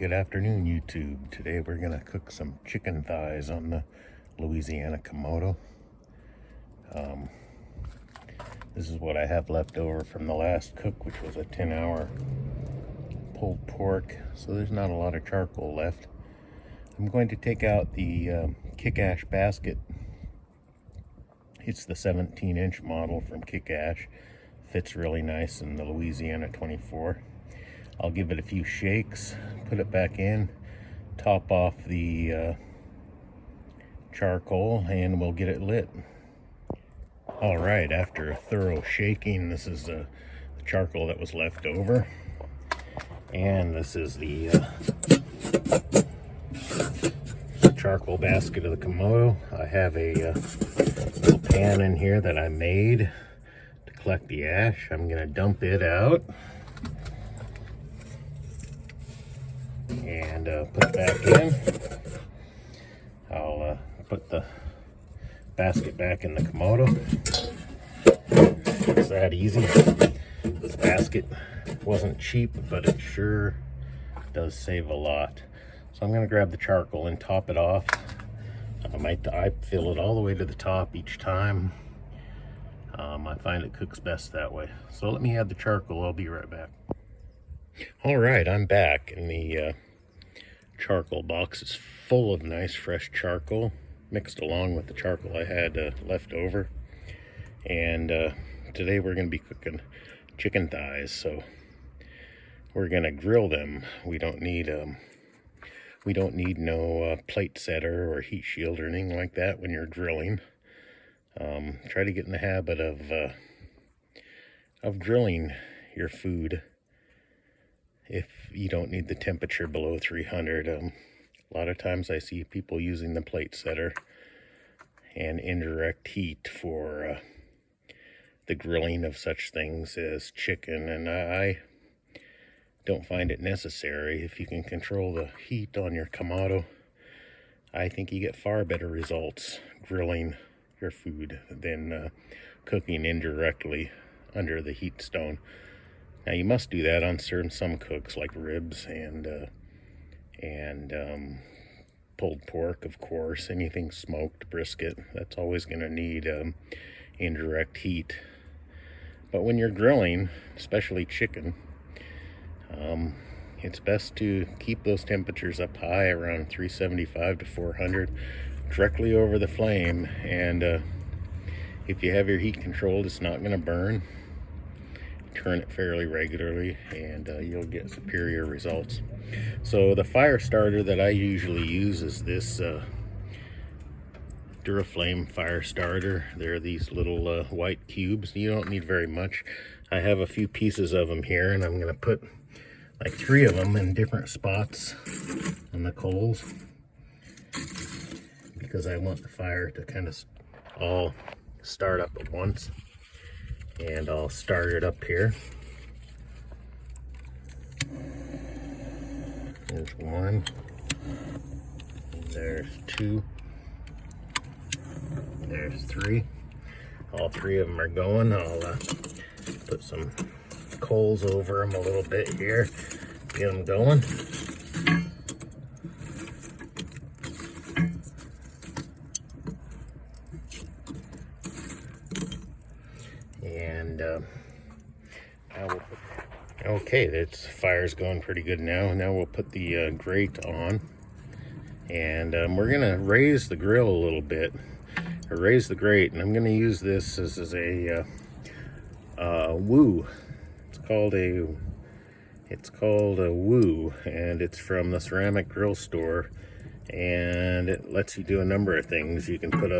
Good afternoon, YouTube. Today we're gonna cook some chicken thighs on the Louisiana Kamado. This is what I have left over from the last cook, which was a 10-hour pulled pork. So there's not a lot of charcoal left. I'm going to take out the Kick-Ash basket. It's the 17-inch model from Kick-Ash. Fits really nice in the Louisiana 24. I'll give it a few shakes, put it back in, top off the charcoal, and we'll get it lit. All right, after a thorough shaking, this is the charcoal that was left over. And this is the charcoal basket of the Kamado. I have a little pan in here that I made to collect the ash. I'm gonna dump it out. And put it back in. I'll put the basket back in the Kamado. It's that easy. This basket wasn't cheap, but it sure does save a lot. So I'm going to grab the charcoal and top it off. I fill it all the way to the top each time. I find it cooks best that way. So let me add the charcoal. I'll be right back. All right, I'm back, and the charcoal box is full of nice fresh charcoal mixed along with the charcoal I had left over. And today we're going to be cooking chicken thighs, so we're going to grill them. We don't need no plate setter or heat shield or anything like that when you're grilling. Try to get in the habit of grilling your food if you don't need the temperature below 300. A lot of times I see people using the plate setter and indirect heat for the grilling of such things as chicken, and I don't find it necessary. If you can control the heat on your Kamado, I think you get far better results grilling your food than cooking indirectly under the heat stone. Now you must do that on some cooks like ribs and pulled pork, of course. Anything smoked, brisket, that's always going to need indirect heat. But when you're grilling, especially chicken, it's best to keep those temperatures up high, around 375 to 400, directly over the flame. And if you have your heat controlled, it's not going to burn. Turn it fairly regularly and you'll get superior results. So the fire starter that I usually use is this Duraflame fire starter. They're these little white cubes. You don't need very much. I have a few pieces of them here, and I'm going to put like 3 of them in different spots on the coals because I want the fire to kind of all start up at once. And I'll start it up here. There's 1. And there's 2. There's 3. All 3 of them are going. I'll put some coals over them a little bit here. Get them going. And okay, that's fire's going pretty good now. Now we'll put the grate on, and we're gonna raise the grill a little bit, or raise the grate, and I'm gonna use this as a woo. It's called a woo, and it's from the ceramic grill store, and it lets you do a number of things. You can put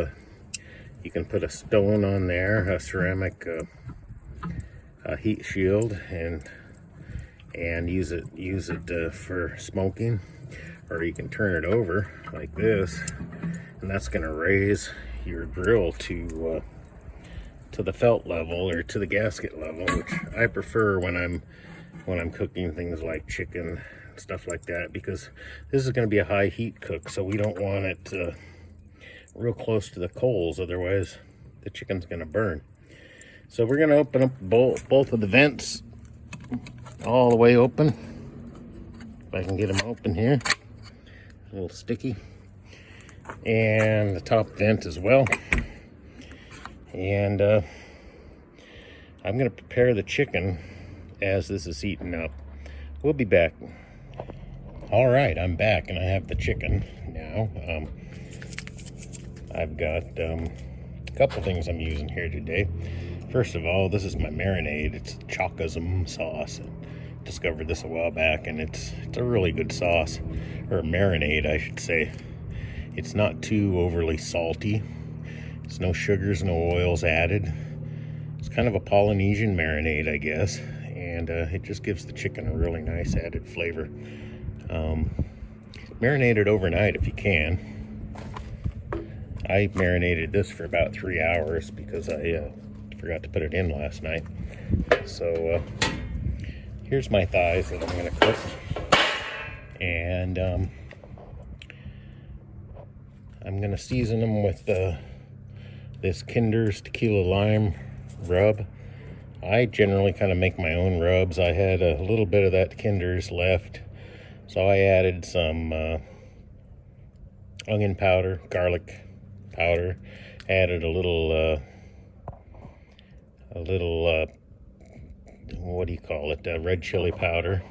a stone on there, a ceramic heat shield, and use it for smoking, or you can turn it over like this, and that's going to raise your grill to the felt level, or to the gasket level, which I prefer when I'm cooking things like chicken, stuff like that, because this is going to be a high heat cook, so we don't want it real close to the coals, otherwise the chicken's going to burn. So we're going to open up both of the vents all the way open. if I can get them open here. A little sticky. And the top vent as well. And I'm going to prepare the chicken as this is heating up. We'll be back. All right, I'm back and I have the chicken now. I've got a couple things I'm using here today. First of all, this is my marinade. It's Chocosm sauce. I discovered this a while back, and it's a really good sauce, or marinade, I should say. It's not too overly salty. It's no sugars, no oils added. It's kind of a Polynesian marinade, I guess, and it just gives the chicken a really nice added flavor. Marinate it overnight if you can. I marinated this for about 3 hours because I forgot to put it in last night. So here's my thighs that I'm going to cook, and I'm going to season them with this Kinder's Tequila Lime rub. I generally kind of make my own rubs. I had a little bit of that Kinder's left, so I added some onion powder, garlic powder, added a little what do you call it, red chili powder,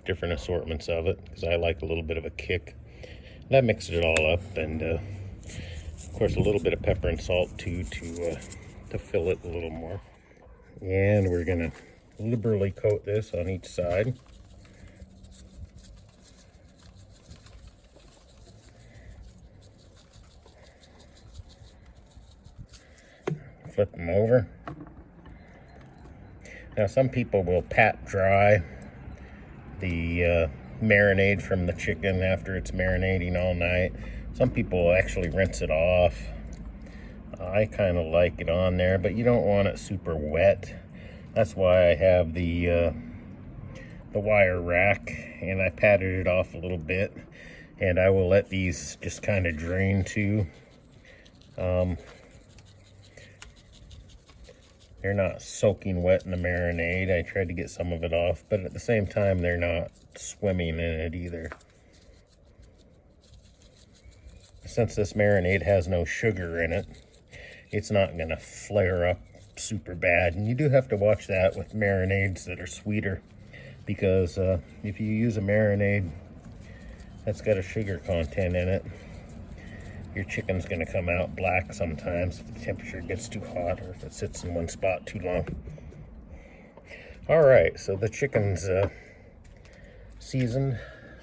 different assortments of it, because I like a little bit of a kick. And I mixed it all up, and of course a little bit of pepper and salt too, to fill it a little more. And we're gonna liberally coat this on each side. Flip them over. Now some people will pat dry the marinade from the chicken after it's marinating all night. Some people will actually rinse it off. I kind of like it on there, but you don't want it super wet. That's why I have the wire rack, and I patted it off a little bit, and I will let these just kind of drain too. They're not soaking wet in the marinade. I tried to get some of it off, but at the same time, they're not swimming in it either. Since this marinade has no sugar in it, it's not going to flare up super bad. And you do have to watch that with marinades that are sweeter, because if you use a marinade that's got a sugar content in it, your chicken's going to come out black sometimes if the temperature gets too hot or if it sits in one spot too long. All right, so the chicken's seasoned.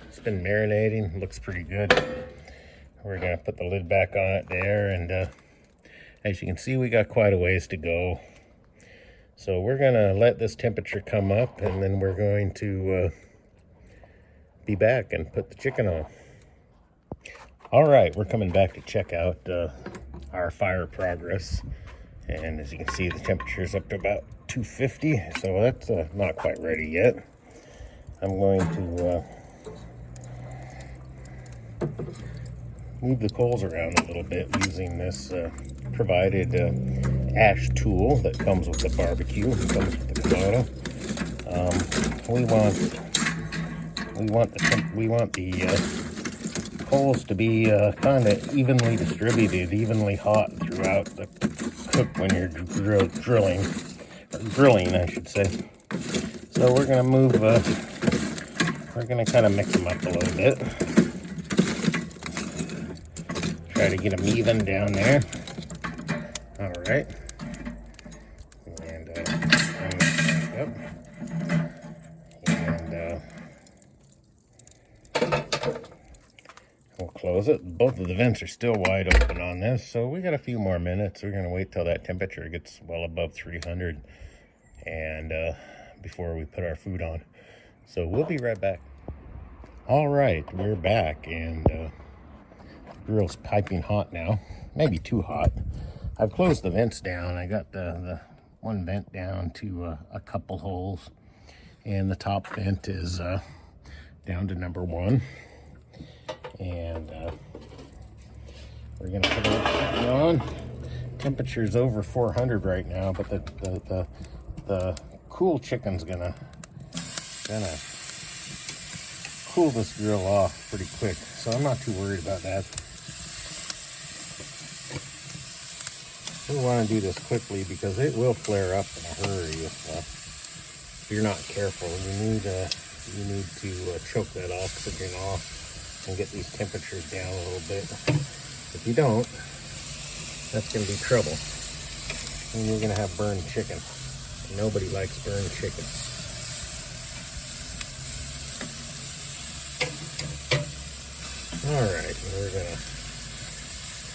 It's been marinating. Looks pretty good. We're going to put the lid back on it there, and as you can see, we got quite a ways to go. So we're going to let this temperature come up, and then we're going to be back and put the chicken on. All right, we're coming back to check out our fire progress. And as you can see, the temperature is up to about 250, so that's not quite ready yet. I'm going to move the coals around a little bit using this provided ash tool that comes with the barbecue. It comes with the Kamado. We want the coals to be kind of evenly distributed, evenly hot throughout the cook when you're grilling, I should say. So we're gonna move. We're gonna kind of mix them up a little bit. Try to get them even down there. All right. And bring that back up. We'll close it. Both of the vents are still wide open on this, so we got a few more minutes. We're going to wait till that temperature gets well above 300 and before we put our food on. So we'll be right back. All right, we're back, and the grill's piping hot now. Maybe too hot. I've closed the vents down. I got the one vent down to a couple holes, and the top vent is down to number 1. And we're gonna put it on. Temperature's over 400 right now, but the cool chicken's gonna cool this grill off pretty quick, so I'm not too worried about that. We want to do this quickly because it will flare up in a hurry if you're not careful. You need to choke that oxygen off and get these temperatures down a little bit. If you don't, that's going to be trouble. And you're going to have burned chicken. Nobody likes burned chicken. Alright, we're going to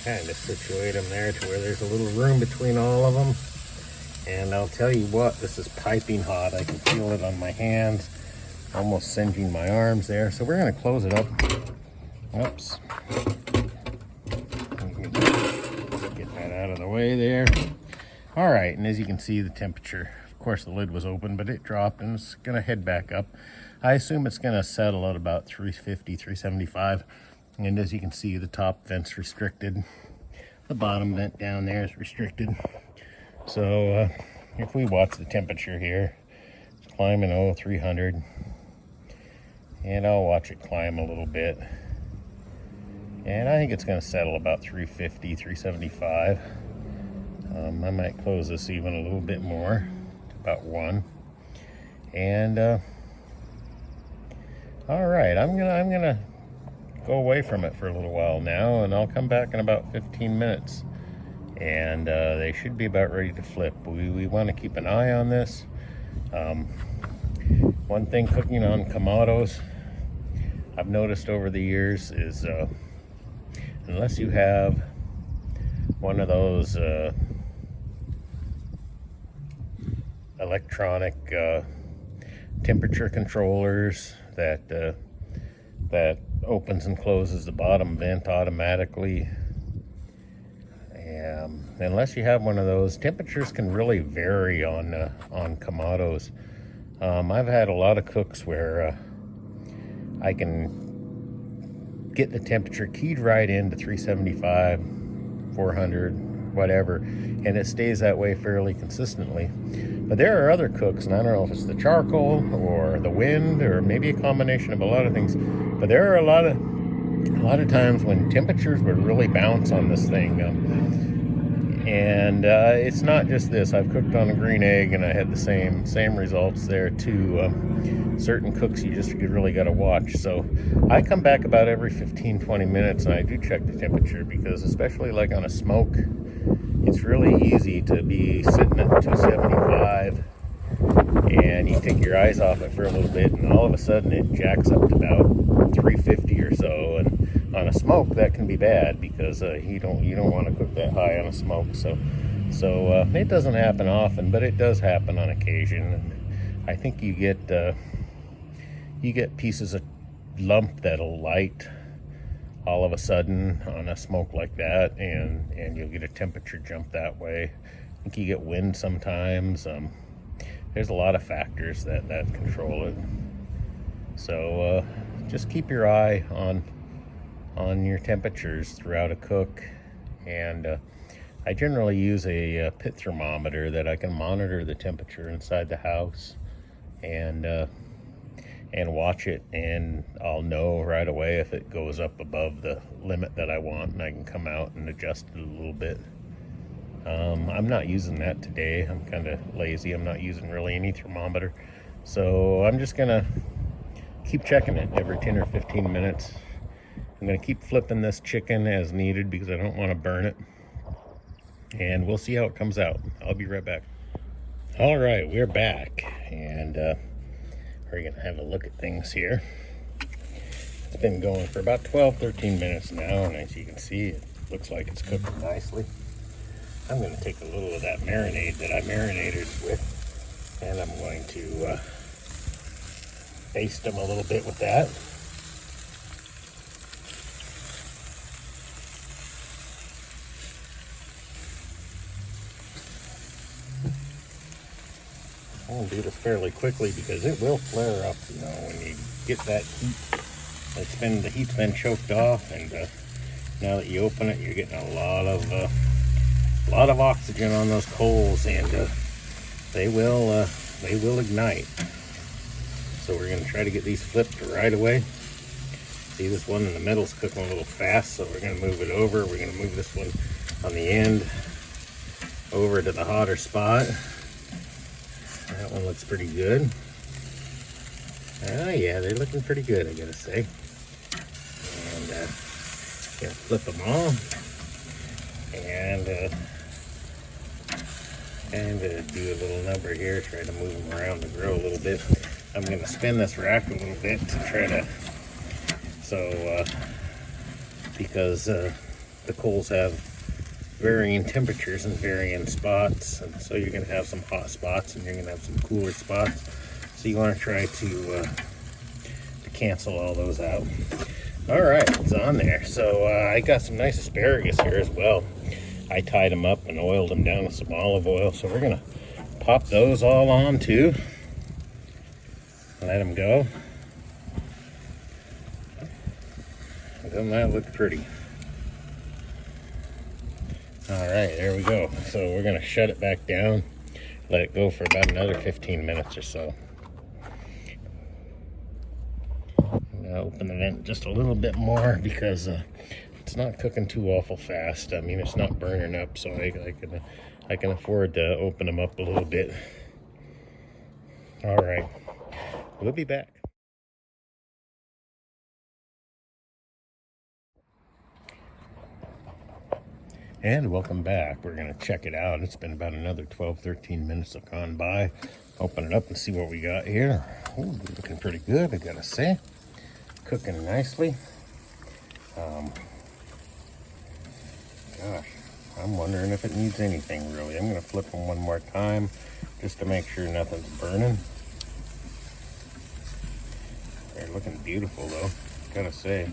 kind of situate them there to where there's a little room between all of them. And I'll tell you what, this is piping hot. I can feel it on my hands, almost singeing my arms there. So we're going to close it up. Oops. Get that out of the way there. All right, and as you can see, the temperature, of course the lid was open, but it dropped and it's going to head back up. I assume it's going to settle at about 350, 375. And as you can see, the top vent's restricted. The bottom vent down there is restricted. So if we watch the temperature here, it's climbing 300. And I'll watch it climb a little bit. And I think it's going to settle about 350, 375. I might close this even a little bit more, about 1. And all right, I'm gonna go away from it for a little while now, and I'll come back in about 15 minutes. And they should be about ready to flip. We want to keep an eye on this. One thing cooking on Kamados, I've noticed over the years is unless you have one of those electronic temperature controllers that opens and closes the bottom vent automatically, unless you have one of those, temperatures can really vary on Kamados. I've had a lot of cooks where I can get the temperature keyed right into 375, 400, whatever, and it stays that way fairly consistently. But there are other cooks, and I don't know if it's the charcoal or the wind or maybe a combination of a lot of things, but there are a lot of times when temperatures would really bounce on this thing. And it's not just this. I've cooked on a green egg and I had the same results there too. Certain cooks you really got to watch. So I come back about every 15-20 minutes and I do check the temperature, because especially like on a smoke, it's really easy to be sitting at 275 and you take your eyes off it for a little bit and all of a sudden it jacks up to about 350 or so. And on a smoke that can be bad, because you don't want to cook that high on a smoke. So it doesn't happen often, but it does happen on occasion. And I think you get pieces of lump that'll light all of a sudden on a smoke like that, and you'll get a temperature jump that way. I think you get wind sometimes. There's a lot of factors that control it. So just keep your eye on your temperatures throughout a cook. And I generally use a pit thermometer that I can monitor the temperature inside the house and watch it, and I'll know right away if it goes up above the limit that I want, and I can come out and adjust it a little bit. I'm not using that today. I'm kind of lazy. I'm not using really any thermometer. So I'm just gonna keep checking it every 10 or 15 minutes. I'm gonna keep flipping this chicken as needed because I don't want to burn it. And we'll see how it comes out. I'll be right back. All right, we're back, and we're gonna have a look at things here. It's been going for about 12-13 minutes now, and as you can see, it looks like it's cooking nicely. I'm gonna take a little of that marinade that I marinated with, and I'm going to baste them a little bit with that. I'm gonna do this fairly quickly because it will flare up, when you get that heat. The heat's been choked off, and now that you open it, you're getting a lot of oxygen on those coals, and they will ignite. So we're gonna try to get these flipped right away. See, this one in the middle is cooking a little fast, so we're going to move it over. We're going to move this one on the end over to the hotter spot. That one looks pretty good. Oh yeah, they're looking pretty good, I gotta say. And gonna flip them all, and do a little number here. Try to move them around the grill a little bit. I'm gonna spin this rack a little bit to try to, because the coals have varying temperatures and varying spots, and so you're gonna have some hot spots and you're gonna have some cooler spots. So you want to try to cancel all those out. All right, it's on there. So I got some nice asparagus here as well. I tied them up and oiled them down with some olive oil. So we're gonna pop those all on too. Let them go. Doesn't that look pretty? All right, there we go. So we're gonna shut it back down, let it go for about another 15 minutes or so. Open the vent just a little bit more because it's not cooking too awful fast. I mean, it's not burning up, so I can afford to open them up a little bit. All right, we'll be back. And welcome back. We're gonna check it out. It's been about another 12-13 minutes have gone by. Open it up and see what we got here. Ooh, looking pretty good, I gotta say. Cooking nicely. Gosh, I'm wondering if it needs anything really. I'm gonna flip them one more time just to make sure nothing's burning. They're looking beautiful though, gotta say.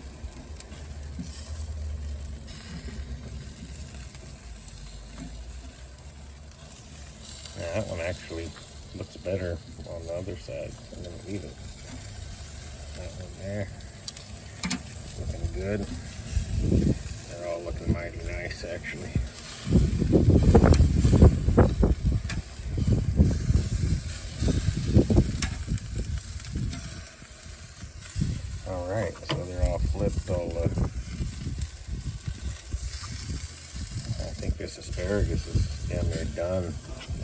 Now, that one actually looks better on the other side. I'm gonna leave it. That one there. Looking good. They're all looking mighty nice actually. Alright, so they're all flipped. I think this asparagus is damn near done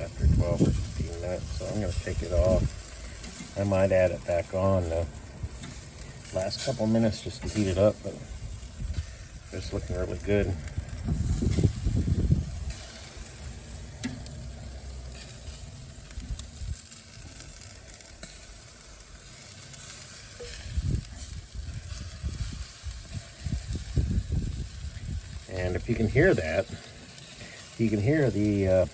after 12 or 15 minutes, so I'm going to take it off. I might add it back on the last couple minutes just to heat it up, but it's looking really good. And if you can hear that, you can hear the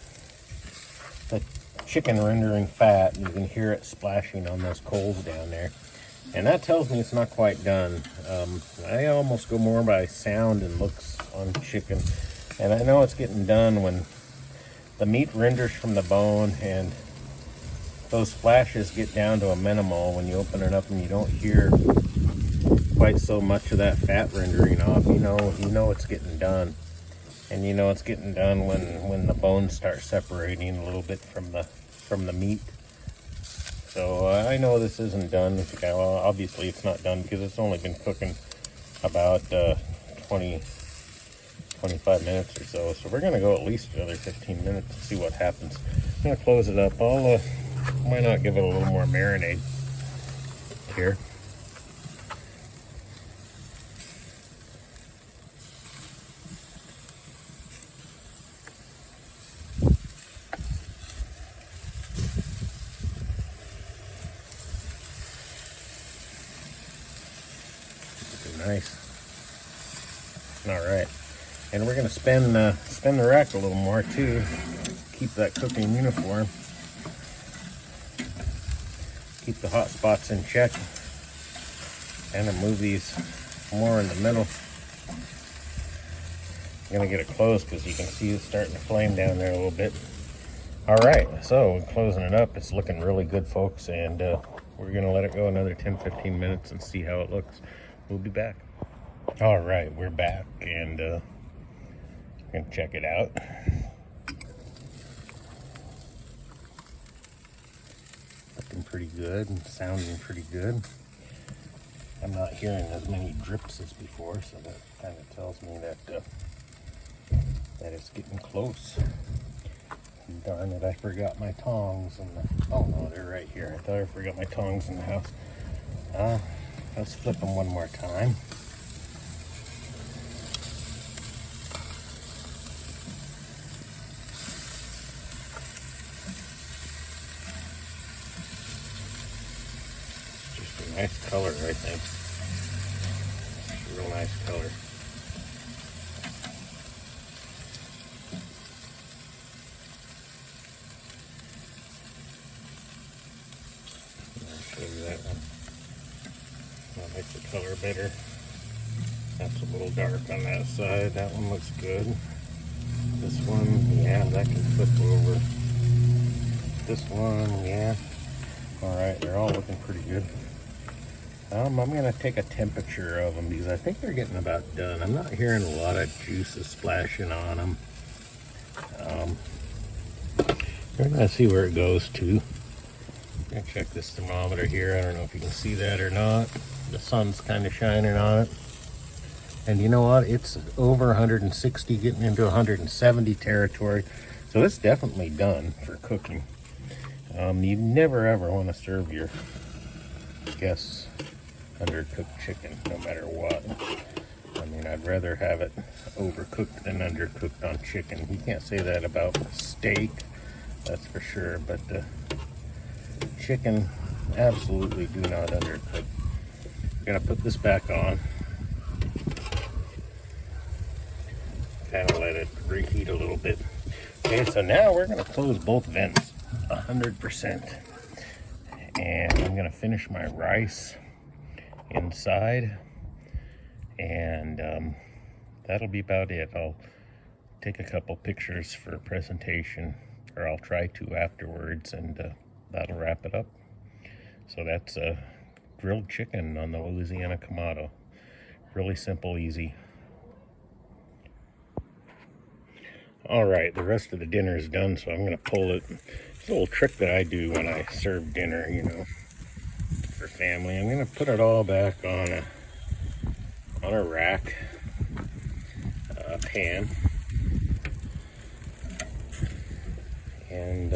chicken rendering fat, and you can hear it splashing on those coals down there. And that tells me it's not quite done. I almost go more by sound and looks on chicken. And I know it's getting done when the meat renders from the bone and those flashes get down to a minimal when you open it up and you don't hear quite so much of that fat rendering off. You know it's getting done. And you know it's getting done when the bones start separating a little bit from the meat. So I know this isn't done. Well, obviously it's not done because it's only been cooking about 25 minutes or so. So we're gonna go at least another 15 minutes to see what happens. I'm gonna close it up. Why not give it a little more marinade here. Nice. All right, and we're gonna spin the rack a little more too. Keep that cooking uniform. Keep the hot spots in check, and then move these more in the middle. I'm gonna get it closed because you can see it starting to flame down there a little bit. All right, so closing it up. It's looking really good, folks, and we're gonna let it go another 10-15 minutes and see how it looks. We'll be back. All right, we're back, and gonna check it out. Looking pretty good and sounding pretty good. I'm not hearing as many drips as before, so that kind of tells me that that it's getting close. Darn it, I forgot my tongs in the, oh no, they're right here. I thought I forgot my tongs in the house. Let's flip them one more time. Just a nice color, I think. It's a real nice color. I'll show you that one. That makes the color better. That's a little dark on that side. That one looks good. This one, yeah, that can flip over. This one, yeah. Alright, they're all looking pretty good. I'm going to take a temperature of them because I think they're getting about done. I'm not hearing a lot of juices splashing on them. We're going to see where it goes to. I'm going to check this thermometer here. I don't know if you can see that or not. The sun's kind of shining on it. And you know what? It's over 160, getting into 170 territory. So it's definitely done for cooking. You never ever want to serve your guests undercooked chicken, no matter what. I mean, I'd rather have it overcooked than undercooked on chicken. You can't say that about steak, that's for sure. But chicken, absolutely do not undercook. I'm gonna put this back on. Kind of let it reheat a little bit. Okay, so now we're gonna close both vents 100%. And I'm gonna finish my rice inside, and that'll be about it. I'll take a couple pictures for a presentation, or I'll try to afterwards, and that'll wrap it up. So that's grilled chicken on the Louisiana Kamado. Really simple, easy. All right, the rest of the dinner is done, so I'm gonna pull it. It's a little trick that I do when I serve dinner, you know, for family. I'm gonna put it all back on a rack, pan, and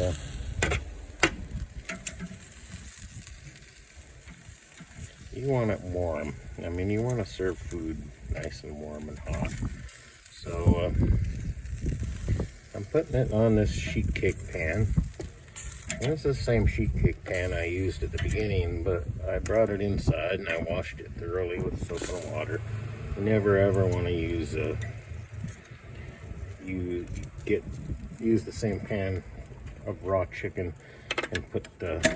you want it warm. I mean, you want to serve food nice and warm and hot. So I'm putting it on this sheet cake pan. And it's the same sheet cake pan I used at the beginning, but I brought it inside and I washed it thoroughly with soap and water. You never ever want to use use the same pan of raw chicken and put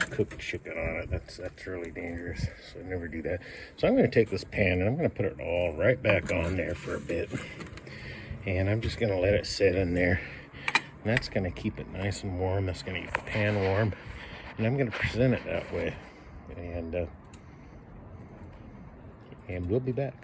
cooked chicken on it. That's really dangerous, so never do that. So I'm going to take this pan and I'm going to put it all right back on there for a bit, and I'm just going to let it sit in there. And that's going to keep it nice and warm. That's going to keep the pan warm. And I'm going to present it that way. And we'll be back.